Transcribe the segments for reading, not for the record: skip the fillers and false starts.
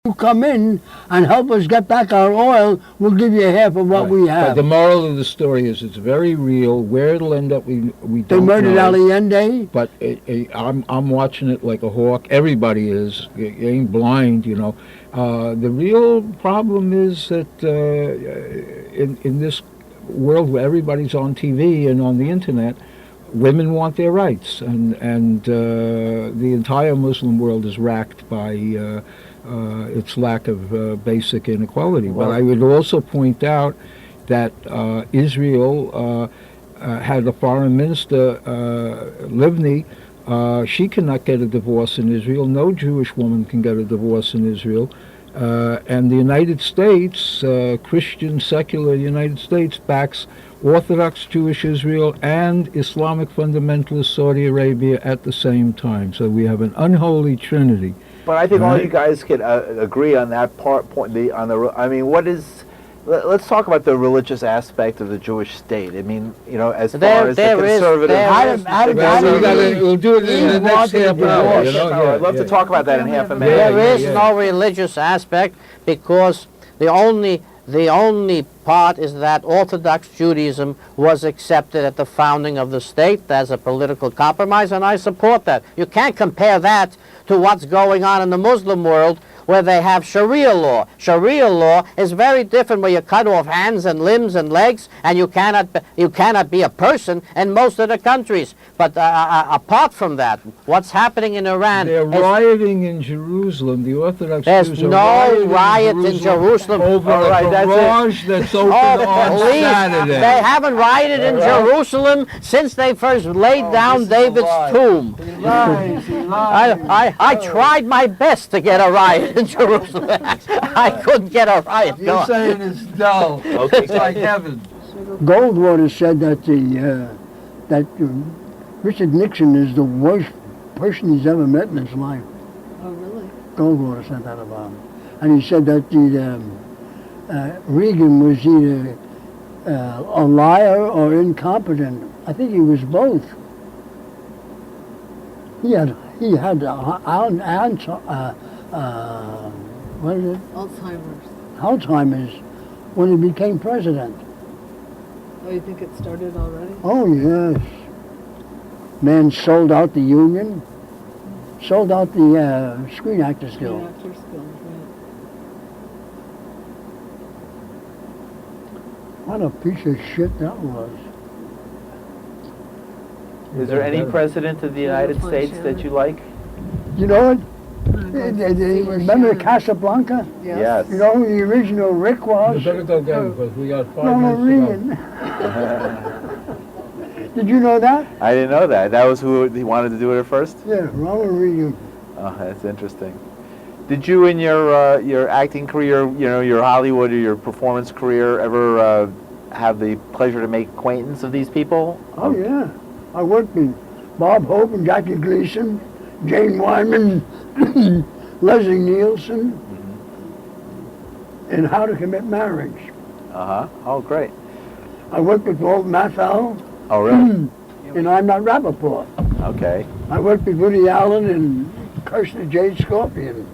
you come in and help us get back our oil, we'll give you half of what we But have. the moral of the story is it's very real. Where it'll end up, we They don't murdered know. Allende. But I'm watching it like a hawk. Everybody is. You ain't blind, you know. The real problem is that in this world where everybody's on TV and on the internet, women want their rights, and the entire Muslim world is racked by its lack of basic inequality. But I would also point out that Israel had a foreign minister, Livni. She cannot get a divorce in Israel. No Jewish woman can get a divorce in Israel. And the United States, Christian, secular United States, backs Orthodox Jewish Israel and Islamic fundamentalist Saudi Arabia at the same time. So we have an unholy trinity. But I think all Right. you guys could agree on that point. I mean, what is? Let's talk about the religious aspect of the Jewish state. I mean, you know, as far as the conservative. We'll do it in the next half hour. You know? I'd love to talk about that in half a minute. There is no religious aspect because the only part is that Orthodox Judaism was accepted at the founding of the state as a political compromise, and I support that. You can't compare that to what's going on in the Muslim world, where they have Sharia law. Sharia law is very different, where you cut off hands and limbs and legs, and you cannot be a person in most of the countries. But apart from that, what's happening in Iran? They're rioting in Jerusalem. The Orthodox There's Jews are no riot in Jerusalem. over All right, a that's garage that's open on Please, Saturday. they haven't rioted in Jerusalem since they first laid down David's tomb. He lies, he lies. I tried my best to get a riot in Jerusalem. I couldn't get a riot You're going. saying it's dull. Okay. It's like heaven. Goldwater said that Richard Nixon is the worst person he's ever met in his life. Oh, really? Goldwater said that about him. And he said that Reagan was either a liar or incompetent. I think he was both. He had what is it? Alzheimer's when he became president. Oh, you think it started already? Oh yes. Man sold out the union, sold out the Screen Actors Guild. Yeah, Actors Guild, What a piece of shit that was. Is there any president of the United States that you like? You know what? Remember Casablanca? right? Yes. You know who the original Rick was? You better go get it because we got 5 Ronald minutes Reagan. Did you know that? I didn't know that. That was who he wanted to do it at first? Yeah, Ronald Reagan. Oh, that's interesting. Did you, in your acting career, you know, your Hollywood or your performance career, ever have the pleasure to make acquaintance of these people? Oh yeah. I worked with Bob Hope and Jackie Gleason, Jane Wyman, Leslie Nielsen, in How to Commit Marriage. Uh-huh. Oh, great. I worked with Walt Matthau Oh, really? in I'm Not Rappaport. Okay. I worked with Woody Allen in Curse the Jade Scorpion.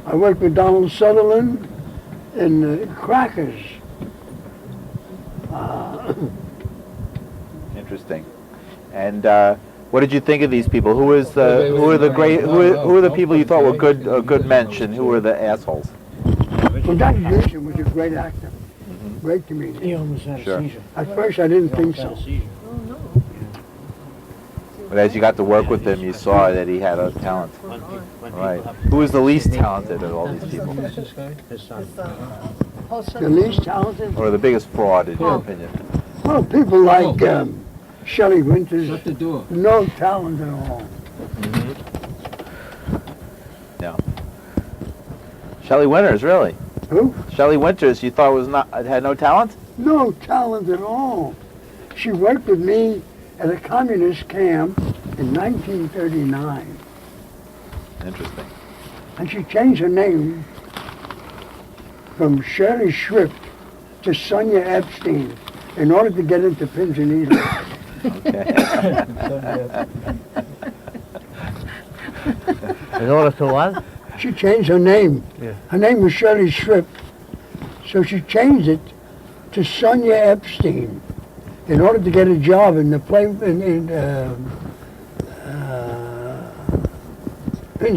I worked with Donald Sutherland in Crackers. Interesting. And what did you think of these people? Who are the people you thought were good mention? Who were the assholes? Well, Jackie Gleason was a great actor, great comedian. He almost had Sure. a seizure. At first I didn't think so. Oh, no. But as you got to work with him, you saw that he had a talent. Right. Who was the least talented of all these people? His son. The least talented? Or the biggest fraud, in your opinion? Well, people like Shelley Winters, Shut the door. no talent at all. No. Shelley Winters, really? Who? Shelley Winters, you thought had no talent? No talent at all. She worked with me at a communist camp in 1939, Interesting. and she changed her name from Shirley Schrift to Sonia Epstein in order to get into pins and needles. In order to what? She changed her name. Yeah. Her name was Shirley Shrip. So she changed it to Sonia Epstein in order to get a job in the Pins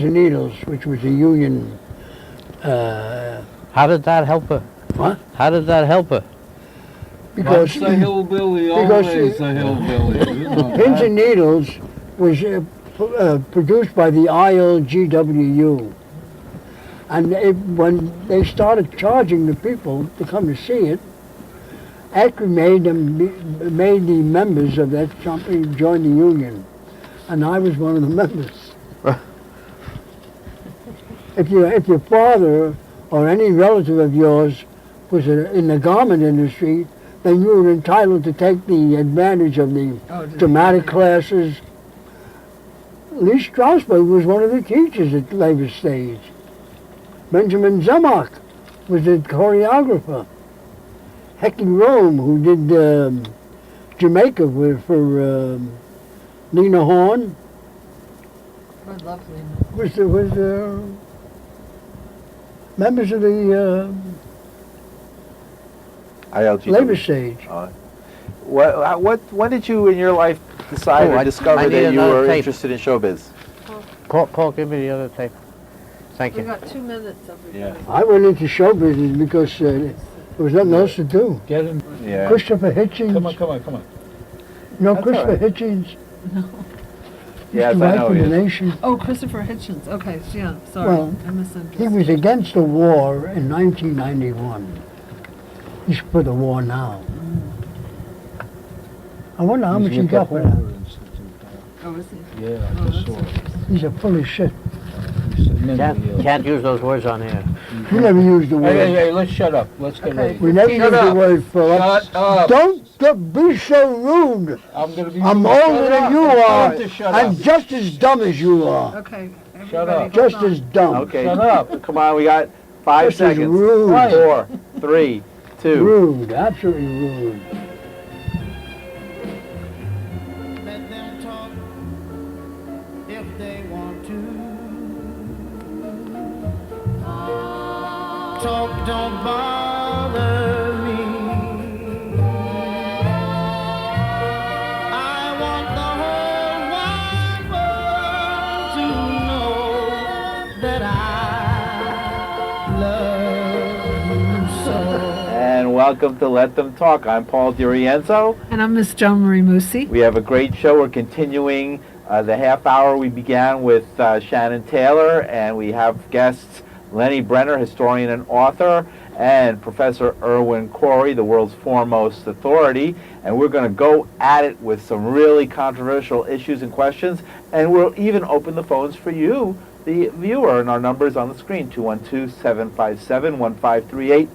and Needles, which was a union. How did that help her? What? How did that help her? Because Once a hillbilly, because always a hillbilly. You know Pins that. and Needles was produced by the ILGWU. And when they started charging the people to come to see it, actually made the members of that company join the union. And I was one of the members. If your father or any relative of yours was in the garment industry, then you were entitled to take the advantage of the dramatic classes. Lee Strasberg was one of the teachers at Labor Stage. Benjamin Zemock was the choreographer. Hecky Rome, who did Jamaica for Nina Horn, Oh, lovely. was the members of the ILGW. Labor Stage. When did you in your life decide Oh, or I discover need that you another were tape. interested in showbiz? Paul, give me the other tape. Thank We you. got 2 minutes, everybody. Yeah. I went into show business because there was nothing else to do. Get him. Yeah. Christopher Hitchens. Come on. You know That's Christopher all right. Hitchens? Yes, Used to I write know for he the is. Nation. Oh, Christopher Hitchens. Okay, yeah, sorry. Well, I misunderstood. He was against the war in 1991. He's for the war now. I wonder how much he got for that. Oh, is he? Yeah, Oh, I that's just saw it. interesting. He's a full of shit. He said mentally ill. Can't use those words on air. We never used the word. Hey, let's shut up. Let's get Okay. ready. We never Shut used the up. word Philip. Shut up. Don't be so rude. I'm gonna be. I'm Shut older than up. you Tell are. him to shut I'm up. just as dumb as you are. Okay, everybody, Shut up. hold Just on. as dumb. Okay. Shut up. Come on, we got 5 Just as seconds. rude. 4, 3, 2. Rude. Absolutely rude. Let them talk if they want to. Talk don't bother me. I want the whole wide world to know that I love you so. And welcome to Let Them Talk. I'm Paul DeRienzo. And I'm Miss Joan Moossy. We have a great show. We're continuing the half hour we began with Shannon Taylor, and we have guests Lenni Brenner, historian and author, and Professor Irwin Corey, the world's foremost authority. And we're going to go at it with some really controversial issues and questions, and we'll even open the phones for you, the viewer, and our numbers on the screen, 212-757-1538.